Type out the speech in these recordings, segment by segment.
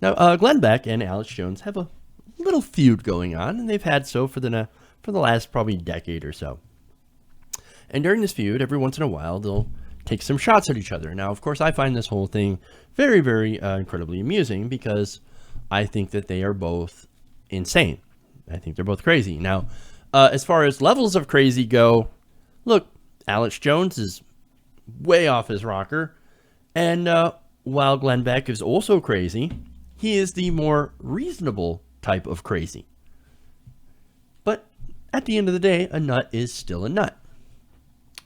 Now, Glenn Beck and Alex Jones have a little feud going on, and they've had so for the last probably decade or so. And during this feud, every once in a while, they'll take some shots at each other. Now, of course, I find this whole thing very, very incredibly amusing because I think that they are both insane. I think they're both crazy. Now, as far as levels of crazy go, look, Alex Jones is way off his rocker. And while Glenn Beck is also crazy, he is the more reasonable type of crazy. But at the end of the day, a nut is still a nut.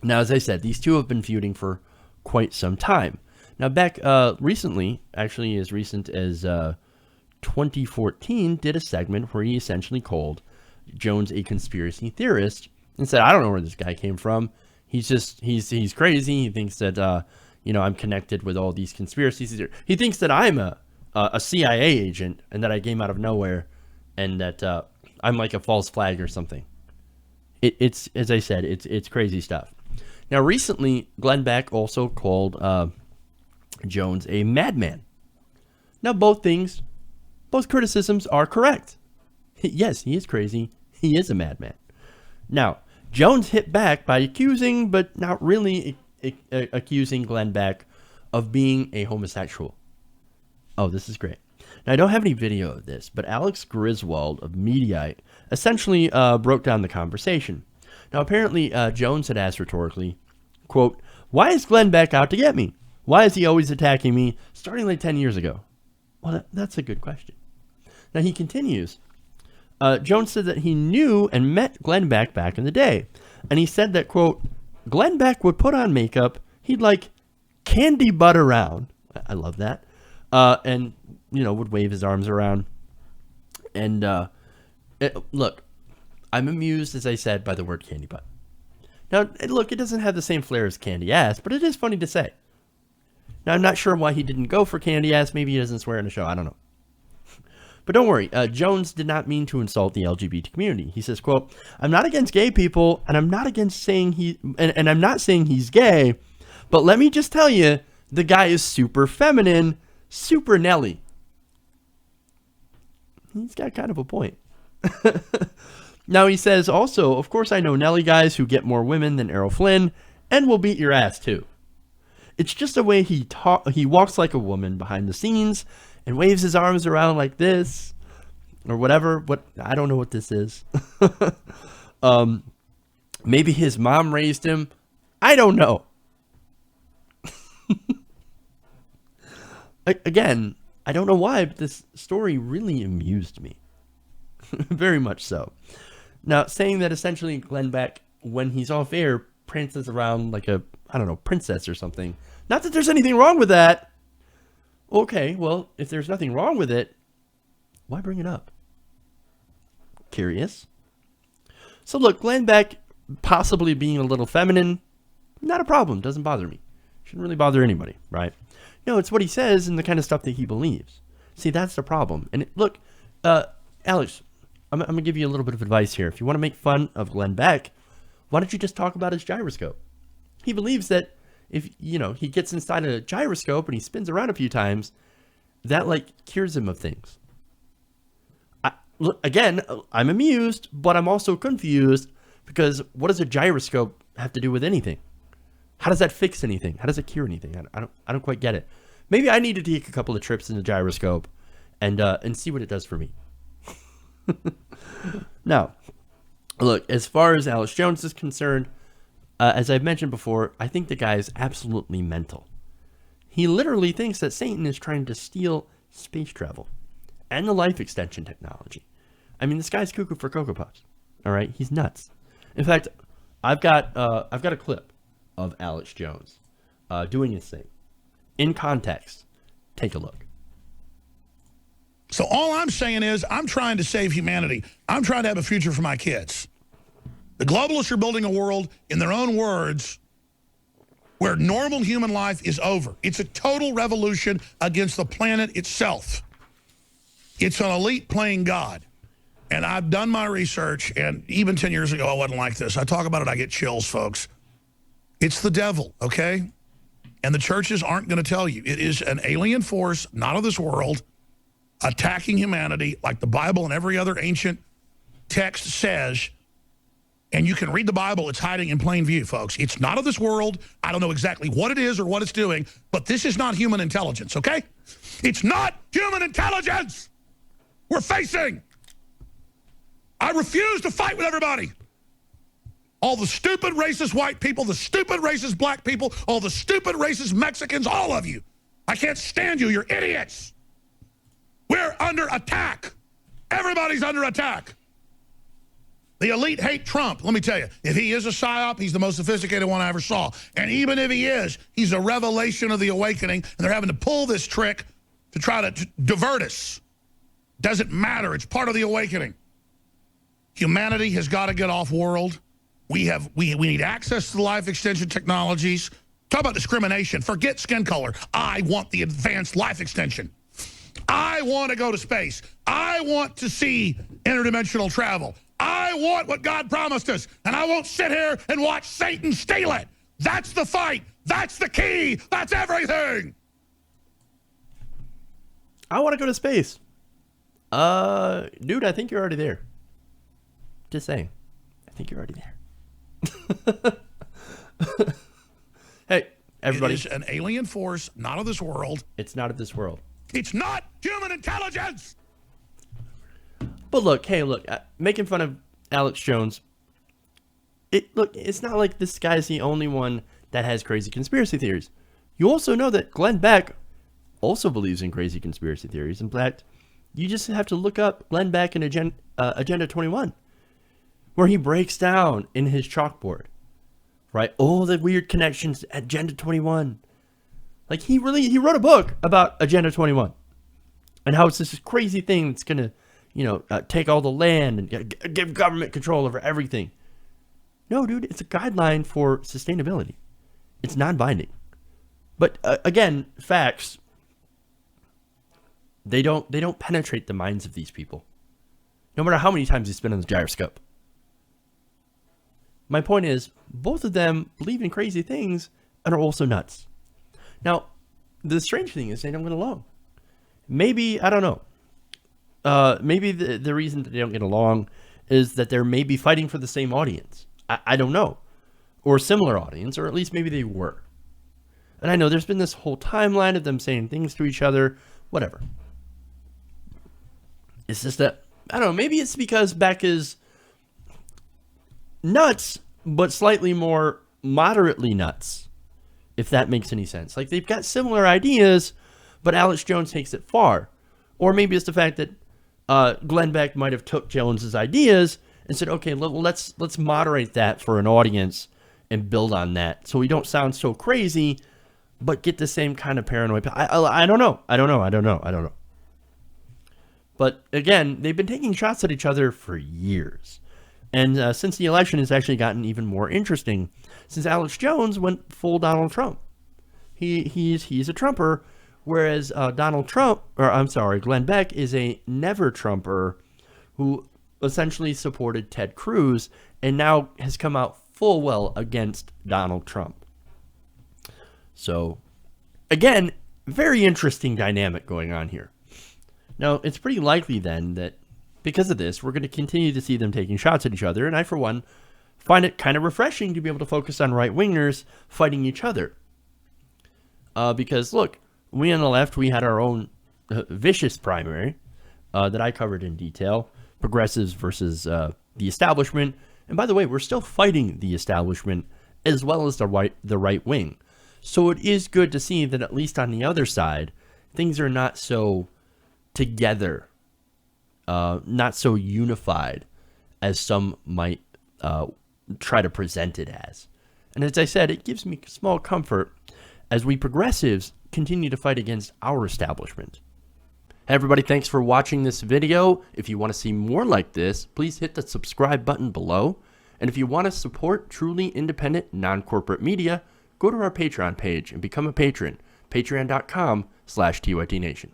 Now, as I said, these two have been feuding for quite some time. Now, Beck recently, actually as recent as 2014, did a segment where he essentially called Jones a conspiracy theorist and said, I don't know where this guy came from. He's crazy. He thinks that, I'm connected with all these conspiracies. He thinks that I'm a CIA agent and that I came out of nowhere and that I'm like a false flag or something. It's as I said, it's crazy stuff. Now, recently, Glenn Beck also called Jones a madman. Now, both criticisms are correct. Yes, he is crazy. He is a madman. Now, Jones hit back by accusing, but not really accusing Glenn Beck of being a homosexual. Oh, this is great. Now, I don't have any video of this, but Alex Griswold of Mediaite essentially broke down the conversation. Now, apparently, Jones had asked rhetorically, quote, why is Glenn Beck out to get me? Why is he always attacking me starting like 10 years ago? Well, that's a good question. Now, he continues. Jones said that he knew and met Glenn Beck back in the day. And he said that, quote, Glenn Beck would put on makeup. He'd like candybutt around. I love that. And, would wave his arms around. And look, I'm amused, as I said, by the word candybutt. Now, look, it doesn't have the same flair as candy ass, but it is funny to say. Now, I'm not sure why he didn't go for candy ass. Maybe he doesn't swear in the show. I don't know. But don't worry, Jones did not mean to insult the LGBT community. He says, quote, I'm not against gay people, and I'm not against saying and I'm not saying he's gay, but let me just tell you, the guy is super feminine, super Nelly. He's got kind of a point. Now he says also, of course I know Nelly guys who get more women than Errol Flynn, and will beat your ass too. It's just the way he walks like a woman behind the scenes, and waves his arms around like this, or whatever. I don't know what this is. Maybe his mom raised him. I don't know. Again, I don't know why, but this story really amused me. Very much so. Now, saying that essentially Glenn Beck, when he's off air, prances around like a, princess or something. Not that there's anything wrong with that. Okay, well, if there's nothing wrong with it, why bring it up? Curious. So look, Glenn Beck possibly being a little feminine, not a problem. Doesn't bother me. Shouldn't really bother anybody, right? No, it's what he says and the kind of stuff that he believes. See, that's the problem. And look, Alex, I'm going to give you a little bit of advice here. If you want to make fun of Glenn Beck, why don't you just talk about his gyroscope? He believes that if, he gets inside a gyroscope and he spins around a few times, that cures him of things. Look, again, I'm amused, but I'm also confused because what does a gyroscope have to do with anything? How does that fix anything? How does it cure anything? I don't quite get it. Maybe I need to take a couple of trips in the gyroscope and see what it does for me. Now, look, as far as Alex Jones is concerned, as I've mentioned before, I think the guy is absolutely mental. He literally thinks that Satan is trying to steal space travel and the life extension technology. I mean, this guy's cuckoo for Cocoa Puffs. All right, he's nuts. In fact, I've got a clip of Alex Jones doing his thing in context. Take a look. So all I'm saying is I'm trying to save humanity. I'm trying to have a future for my kids. The globalists are building a world, in their own words, where normal human life is over. It's a total revolution against the planet itself. It's an elite playing God. And I've done my research, and even 10 years ago, I wasn't like this. I talk about it, I get chills, folks. It's the devil, okay? And the churches aren't going to tell you. It is an alien force, not of this world. attacking humanity like the Bible and every other ancient text says. And you can read the Bible. It's hiding in plain view, folks. It's not of this world. I don't know exactly what it is or what it's doing, but this is not human intelligence, okay? It's not human intelligence we're facing. I refuse to fight with everybody. All the stupid racist white people, the stupid racist black people, all the stupid racist Mexicans, all of you. I can't stand you. You're idiots. We're under attack. Everybody's under attack. The elite hate Trump. Let me tell you, if he is a psyop, he's the most sophisticated one I ever saw. And even if he is, he's a revelation of the awakening, and they're having to pull this trick to try to divert us. Doesn't matter. It's part of the awakening. Humanity has got to get off world. We need access to the life extension technologies. Talk about discrimination. Forget skin color. I want the advanced life extension. I want to go to space. I want to see interdimensional travel. I want what God promised us, and I won't sit here and watch Satan steal it. That's the fight. That's the key. That's everything. I want to go to space. Dude, I think you're already there. Just saying. I think you're already there. Hey, everybody. It is an alien force, not of this world. It's not of this world. It's not human intelligence. But look, hey, look, making fun of Alex Jones. It's not like this guy's the only one that has crazy conspiracy theories. You also know that Glenn Beck also believes in crazy conspiracy theories. In fact, you just have to look up Glenn Beck and Agenda 21, where he breaks down in his chalkboard, right, all the weird connections to Agenda 21. Like, he wrote a book about Agenda 21 and how it's this crazy thing that's going to, take all the land and give government control over everything. No, dude, it's a guideline for sustainability. It's non-binding. But again, facts, they don't penetrate the minds of these people, no matter how many times you spin on the gyroscope. My point is, both of them believe in crazy things and are also nuts. Now, the strange thing is they don't get along. Maybe, I don't know. Maybe the reason that they don't get along is that they're maybe fighting for the same audience. I don't know. Or a similar audience, or at least maybe they were. And I know there's been this whole timeline of them saying things to each other, whatever. It's just that, I don't know, maybe it's because Beck is nuts, but slightly more moderately nuts, if that makes any sense. Like, they've got similar ideas, but Alex Jones takes it far. Or maybe it's the fact that Glenn Beck might have took Jones's ideas and said, okay, let's moderate that for an audience and build on that, so we don't sound so crazy, but get the same kind of paranoid. I don't know. But again, they've been taking shots at each other for years. And since the election, it's actually gotten even more interesting, since Alex Jones went full Donald Trump. He's a Trumper, whereas Glenn Beck is a never Trumper who essentially supported Ted Cruz and now has come out full well against Donald Trump. So, again, very interesting dynamic going on here. Now, it's pretty likely then that because of this, we're going to continue to see them taking shots at each other. And I, for one, find it kind of refreshing to be able to focus on right-wingers fighting each other. Because, look, we on the left, we had our own vicious primary that I covered in detail. Progressives versus the establishment. And by the way, we're still fighting the establishment as well as the right wing. So it is good to see that at least on the other side, things are not so together, not so unified as some might try to present it as. And as I said, it gives me small comfort as we progressives continue to fight against our establishment. Hey everybody, thanks for watching this video. If you want to see more like this, please hit the subscribe button below. And if you want to support truly independent, non-corporate media, go to our Patreon page and become a patron. Patreon.com/TYTNation.